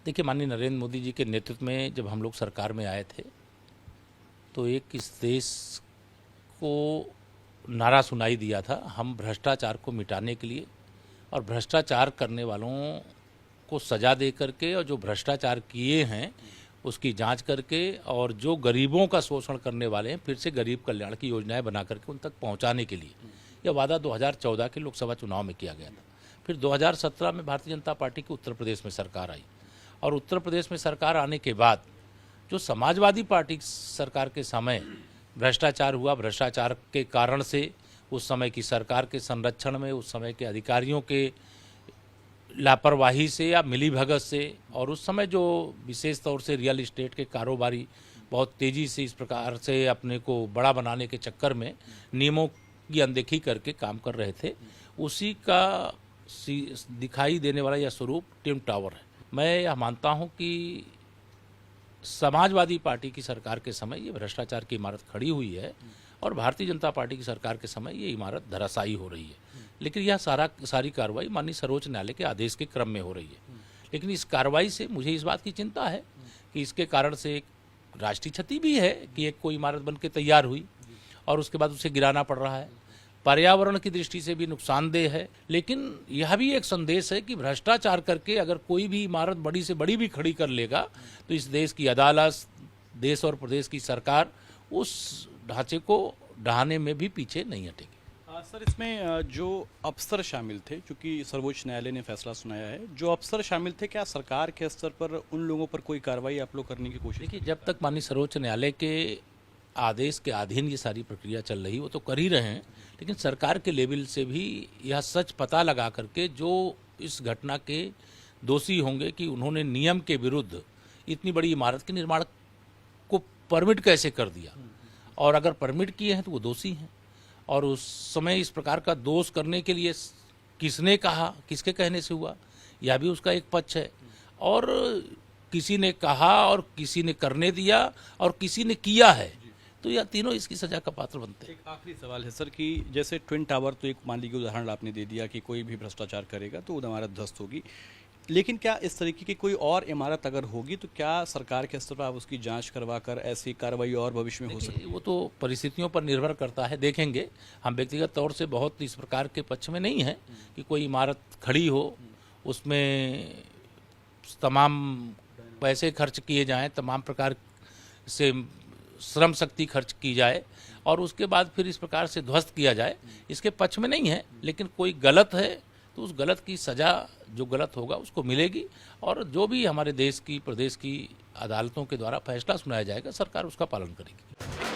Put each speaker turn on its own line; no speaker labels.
देखिए, माननीय नरेंद्र मोदी जी के नेतृत्व में जब हम लोग सरकार में आए थे तो एक इस देश को नारा सुनाई दिया था, हम भ्रष्टाचार को मिटाने के लिए और भ्रष्टाचार करने वालों को सजा दे करके और जो भ्रष्टाचार किए हैं उसकी जांच करके और जो गरीबों का शोषण करने वाले हैं फिर से गरीब कल्याण की योजनाएं बना करके उन तक पहुंचाने के लिए यह वादा 2014 के लोकसभा चुनाव में किया गया था। फिर 2017 में भारतीय जनता पार्टी की उत्तर प्रदेश में सरकार आई और उत्तर प्रदेश में सरकार आने के बाद जो समाजवादी पार्टी सरकार के समय भ्रष्टाचार हुआ, भ्रष्टाचार के कारण से उस समय की सरकार के संरक्षण में उस समय के अधिकारियों के लापरवाही से या मिलीभगत से और उस समय जो विशेष तौर से रियल इस्टेट के कारोबारी बहुत तेज़ी से इस प्रकार से अपने को बड़ा बनाने के चक्कर में नियमों की अनदेखी करके काम कर रहे थे, उसी का दिखाई देने वाला यह स्वरूप ट्विन टावर है। मैं यह मानता हूं कि समाजवादी पार्टी की सरकार के समय ये भ्रष्टाचार की इमारत खड़ी हुई है और भारतीय जनता पार्टी की सरकार के समय ये इमारत धराशायी हो रही है, लेकिन यह सारी कार्रवाई माननीय सर्वोच्च न्यायालय के आदेश के क्रम में हो रही है। लेकिन इस कार्रवाई से मुझे इस बात की चिंता है कि इसके कारण से एक राष्ट्रीय क्षति भी है कि एक कोई इमारत बन के तैयार हुई और उसके बाद उसे गिराना पड़ रहा है, पर्यावरण की दृष्टि से भी नुकसानदेह है। लेकिन यह भी एक संदेश है कि भ्रष्टाचार करके अगर कोई भी इमारत बड़ी से बड़ी भी खड़ी कर लेगा तो इस देश की अदालत, देश और प्रदेश की सरकार उस ढांचे को ढहाने में भी पीछे नहीं हटेगी।
सर, इसमें जो अफसर शामिल थे, चूंकि सर्वोच्च न्यायालय ने फैसला सुनाया है, जो अफसर शामिल थे, क्या सरकार के स्तर पर उन लोगों पर कोई कार्रवाई आप लोग करने की कोशिश?
देखिए, जब तक माननीय सर्वोच्च न्यायालय के आदेश के अधीन ये सारी प्रक्रिया चल रही वो तो कर ही रहे हैं, लेकिन सरकार के लेवल से भी यह सच पता लगा करके जो इस घटना के दोषी होंगे कि उन्होंने नियम के विरुद्ध इतनी बड़ी इमारत के निर्माण को परमिट कैसे कर दिया और अगर परमिट किए हैं तो वो दोषी हैं और उस समय इस प्रकार का दोष करने के लिए किसने कहा, किसके कहने से हुआ, यह भी उसका एक पक्ष है। और किसी ने कहा और किसी ने करने दिया और किसी ने किया है, तो यह तीनों इसकी सजा का पात्र बनते हैं।
एक आखिरी सवाल है सर कि जैसे ट्विन टावर तो एक मान लीजिए उदाहरण आपने दे दिया कि कोई भी भ्रष्टाचार करेगा तो इमारत ध्वस्त होगी, लेकिन क्या इस तरीके की कोई और इमारत अगर होगी तो क्या सरकार के स्तर पर आप उसकी जांच करवा कर ऐसी कार्रवाई और भविष्य में हो सकती है?
वो तो परिस्थितियों पर निर्भर करता है, देखेंगे। हम व्यक्तिगत तौर से बहुत इस प्रकार के पक्ष में नहीं है कि कोई इमारत खड़ी हो, उसमें तमाम पैसे खर्च किए जाएं, तमाम प्रकार से श्रम शक्ति खर्च की जाए और उसके बाद फिर इस प्रकार से ध्वस्त किया जाए, इसके पक्ष में नहीं है। लेकिन कोई गलत है तो उस गलत की सज़ा जो गलत होगा उसको मिलेगी और जो भी हमारे देश की, प्रदेश की अदालतों के द्वारा फैसला सुनाया जाएगा, सरकार उसका पालन करेगी।